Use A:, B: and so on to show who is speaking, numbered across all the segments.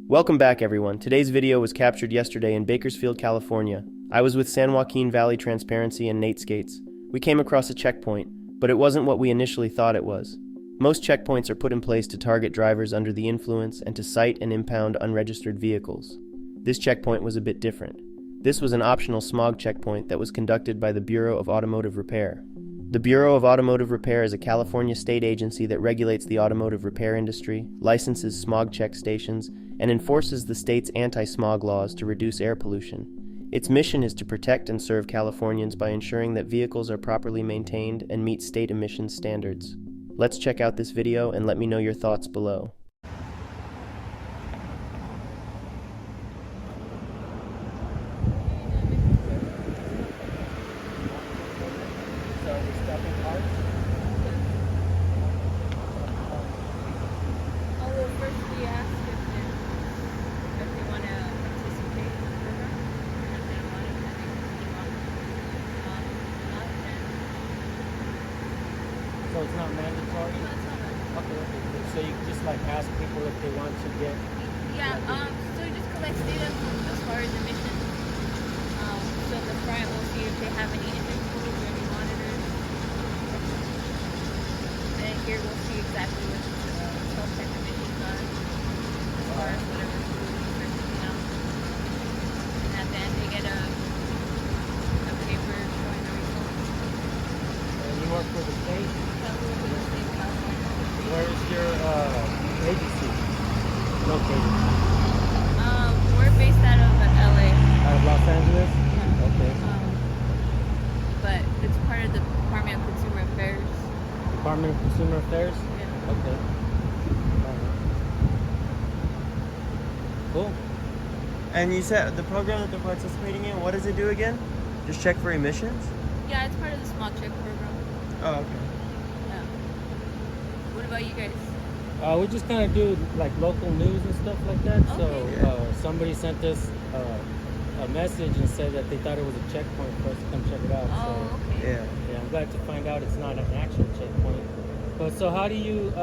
A: Welcome back, everyone. Today's video was captured yesterday in Bakersfield, California. I was with San Joaquin Valley Transparency and Nate Skates. We came across a checkpoint, but it wasn't what we initially thought it was. Most checkpoints are put in place to target drivers under the influence and to cite and impound unregistered vehicles. This checkpoint was a bit different. This was an optional smog checkpoint that was conducted by the Bureau of Automotive Repair. The Bureau of Automotive Repair is a California state agency that regulates the automotive repair industry, licenses smog check stations, and enforces the state's anti-smog laws to reduce air pollution. Its mission is to protect and serve Californians by ensuring that vehicles are properly maintained and meet state emissions standards. Let's check out this video and let me know your thoughts below.
B: So it's not mandatory?
C: No, it's not mandatory.
B: Okay. So you just like ask people if they want to get...
C: Yeah, so it just collects data as far as emissions. So the front will see if they have any engine tools or any monitors. And here we'll see exactly what the self-check emissions are as far as whatever tools they're picking out. And at the end they get a paper showing the results.
B: And you work for the state? Where is your agency located?
C: We're based out of LA.
B: Out of Los Angeles?
C: Yeah.
B: Okay.
C: But it's part of the Department of Consumer Affairs.
B: Department of Consumer Affairs?
C: Yeah.
B: Okay. Cool.
A: And you said the program that they're participating in, what does it do again? Just check for emissions?
C: Yeah, it's part of the smog check program.
A: Oh, okay.
C: Yeah. What about you guys?
B: We just kind of do like local news and stuff like that.
C: Okay.
B: So somebody sent us a message and said that they thought it was a checkpoint for us to come check it out.
C: Oh, okay.
A: Yeah.
B: I'm glad to find out it's not an actual checkpoint. But so how do you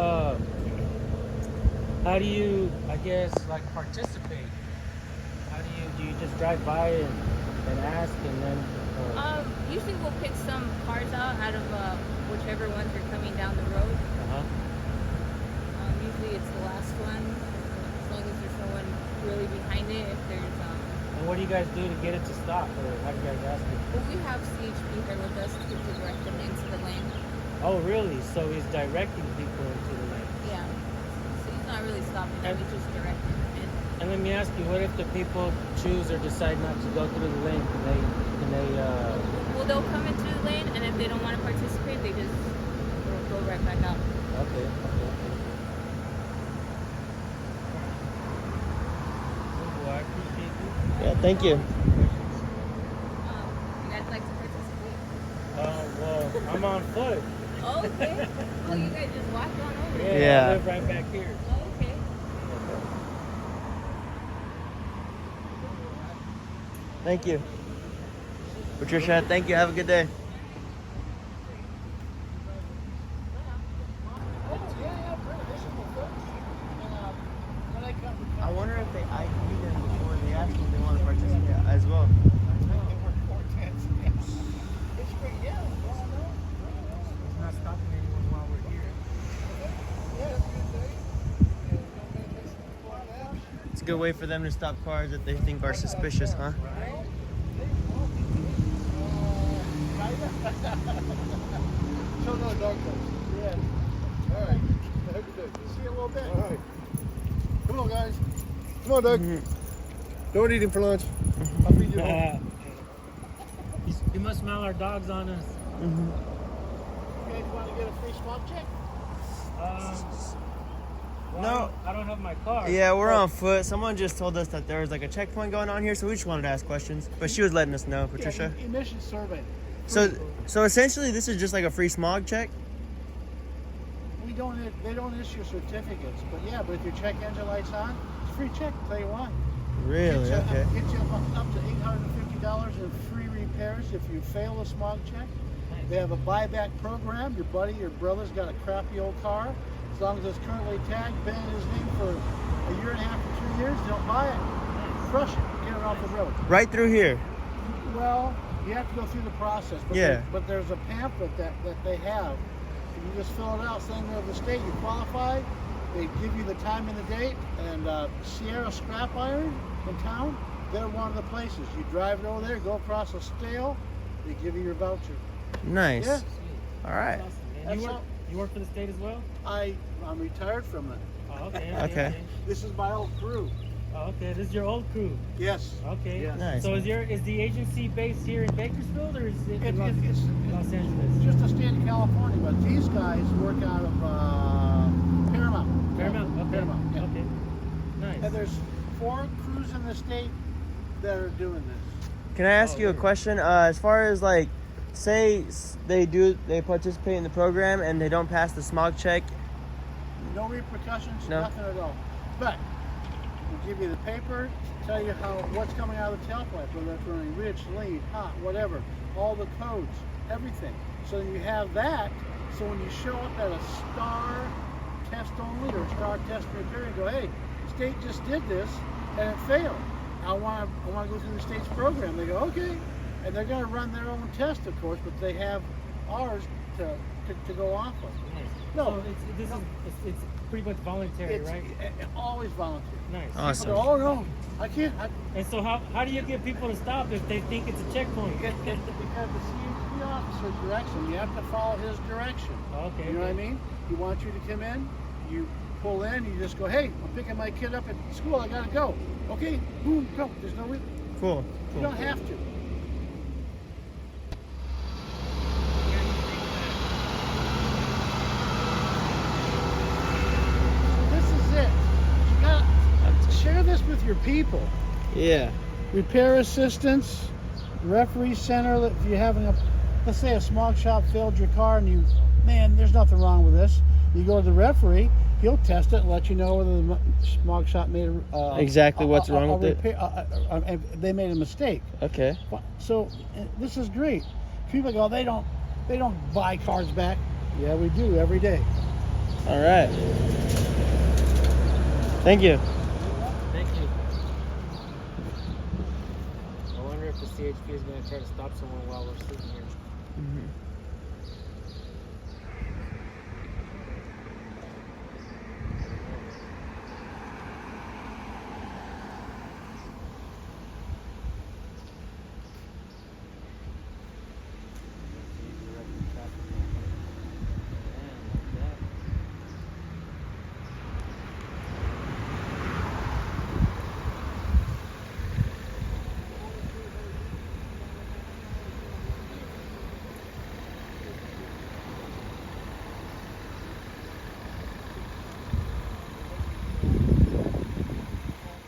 B: I guess like participate? How do you just drive by and ask and then
C: Usually we'll pick some cars out of whichever ones are coming down the road. Usually it's the last one, as long as there's no one really behind it. If there's
B: And what do you guys do to get it to stop, or how do you guys ask it?
C: well, we have CHP here with us to direct them into the lane.
B: Oh, really? So he's directing people into the lane.
C: Yeah. So he's not really stopping them, we just direct them in.
B: And let me ask you, what if the people choose or decide not to go through the lane? Can they
C: Well, they'll come into the lane, and if they don't want to participate, they just go right back out.
B: Okay. Well, I appreciate you.
A: Yeah, thank you.
C: You guys like to participate?
B: Well, I'm on foot.
C: Oh, okay. Well, you guys just walk on over.
A: Yeah.
B: I live right back here.
C: Oh, okay.
A: Thank you. Patricia, thank you. Have a good day. I wonder if they ID them before they ask if they want to participate as well.
B: It's not stopping anyone while we're here.
A: It's a good way for them to stop cars that they think are suspicious, huh?
D: Show no dog touch. Yeah. All right. Have a good day. See you in a little bit. All right. Come on, guys. Come on, Doug. Don't eat him for lunch. I'll feed you home.
B: You must smell our dogs on us.
D: You guys want to get a free smog check?
B: Well,
A: No.
B: I don't have my car.
A: Yeah, we're on foot. Someone just told us that there was like a checkpoint going on here, so we just wanted to ask questions. But she was letting us know, Patricia.
D: Yeah, emission survey.
A: So essentially, this is just like a free smog check.
D: They don't issue certificates, but if your check engine light's on, it's a free check. Tell you why.
A: Really? Okay.
D: Gets you up to $850 in free repairs if you fail a smog check. They have a buyback program. Your buddy, your brother's got a crappy old car. As long as it's currently tagged, been in his name for a year and a half to 2 years. years, they'll buy it, crush it, get it off the road.
A: Right through here.
D: Well, you have to go through the process. But
A: Yeah.
D: but there's a pamphlet that they have. And you just fill it out, saying of the state you qualify. They give you the time and the date. And Sierra Scrap Iron in town, they're one of the places. You drive it over there, go across the stale, they give you your voucher.
A: Nice.
D: Yeah.
A: All right.
B: Awesome, man.
D: That's
B: You work for the state as well?
D: I'm retired from it.
B: Oh, okay.
A: Okay.
D: This is my old crew.
B: Oh, okay. This is your old crew.
D: Yes.
B: Okay.
D: Yes.
A: Nice.
B: So is the agency based here in Bakersfield or is it in Los
D: It's
B: Angeles?
D: just a state of California, but these guys work out of Paramount.
B: Paramount. Okay.
D: Paramount. Yeah.
B: Okay. Nice.
D: And there's 4 crews in the state that are doing this.
A: Can I ask you a question? As far as like, say they participate in the program and they don't pass the smog check.
D: No repercussions,
A: No.
D: nothing at all. But we'll give you the paper, tell you what's coming out of the tailpipe, whether it's running rich, lean, hot, whatever, all the codes, everything. So you have that. So when you show up at a star test only or star test repair, you go, hey, the state just did this and it failed. I want to go through the state's program. They go, okay, and they're going to run their own test, of course, but they have ours to go off of.
B: Nice.
D: No,
B: So it's pretty much voluntary,
D: it's
B: right?
D: always volunteer.
B: Nice.
A: Awesome.
D: People go, oh no, I can't.
B: And so how do you get people to stop if they think it's a checkpoint?
D: Because the CHP officer directs them. You have to follow his direction.
B: Okay.
D: You know what I mean? He wants you to come in, you pull in, you just go, hey, I'm picking my kid up at school, I gotta go. Okay, boom, go. There's no reason.
A: Cool.
D: You don't have to. This is it. You gotta share this with your people.
A: Yeah.
D: Repair assistance, referee center. If you're having let's say a smog shop failed your car and man, there's nothing wrong with this. You go to the referee, he'll test it and let you know whether the smog shop made
A: Exactly what's wrong with
D: it. They made a mistake.
A: Okay.
D: So this is great. People go, they don't buy cars back. Yeah, we do every day.
A: All right. Thank you.
B: Thank you. I wonder if the CHP is going to try to stop someone while we're sitting here.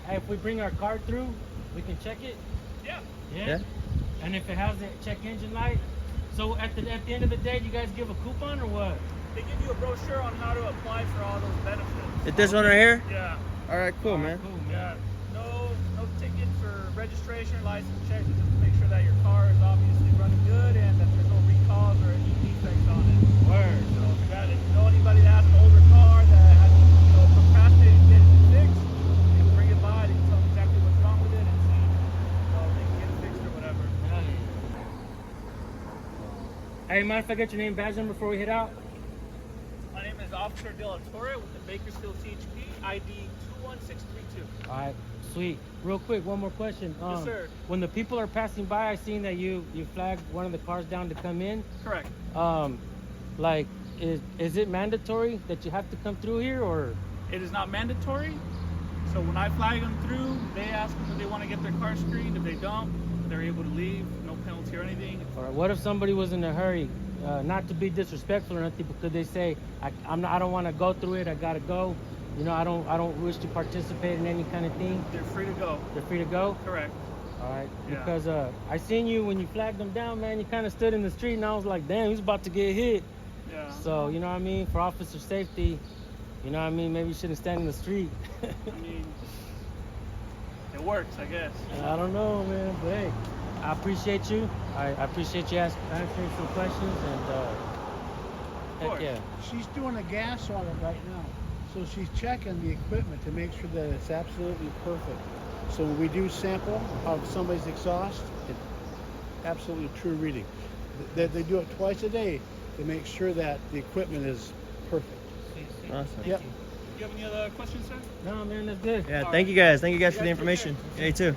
B: Hey, if we bring our car through, we can check it?
E: Yeah.
A: Yeah.
B: And if it has the check engine light, so at the end of the day, you guys give a coupon or what?
E: They give you a brochure on how to apply for all those benefits.
A: Is this one right here?
E: Yeah.
A: All right. Cool, man.
B: Cool,
E: Yeah.
B: man.
E: No ticket for registration or license check. Just to make sure that your car is obviously running good and that there's no recalls or any defects on it.
B: Word.
E: So if you know anybody that has an older car that has procrastinated getting it fixed, you can bring it by. They can tell them exactly what's wrong with it and see they can get it fixed or whatever.
B: Hey, mind if I get your name, badge number before we head out?
E: My name is Officer De La Torre with the Bakersfield CHP, ID 21632.
B: All right, sweet. Real quick, one more question.
E: Yes, sir.
B: When the people are passing by, I seen that you flagged one of the cars down to come in.
E: Correct.
B: Like, is it mandatory that you have to come through here, or?
E: It is not mandatory. So when I flag them through, they ask them if they want to get their car screened. If they don't, they're able to leave. No penalty or anything.
B: Or what if somebody was in a hurry? Not to be disrespectful or nothing, because they say I don't want to go through it. I gotta go. You know, I don't wish to participate in any kind of thing.
E: They're free to go.
B: They're free to go.
E: Correct.
B: All right.
E: Yeah.
B: Because I seen you when you flagged them down, man. You kind of stood in the street, and I was like, damn, he's about to get hit.
E: Yeah.
B: So you know what I mean? For officer safety, you know what I mean? Maybe you shouldn't stand in the street.
E: I mean, it works, I guess.
B: I don't know, man. But hey, I appreciate you. I appreciate you answering some questions, and heck
E: course.
B: yeah.
D: She's doing a gas audit right now.
F: So she's checking the equipment to make sure that it's absolutely perfect. So when we do sample of somebody's exhaust, it's absolutely true reading. They do it twice a day to make sure that the equipment is perfect.
A: Awesome.
F: Yep.
E: Do you have any other questions, sir?
B: No, man, that's good.
A: Yeah, thank you guys. Thank you guys for the information. Yeah, you too.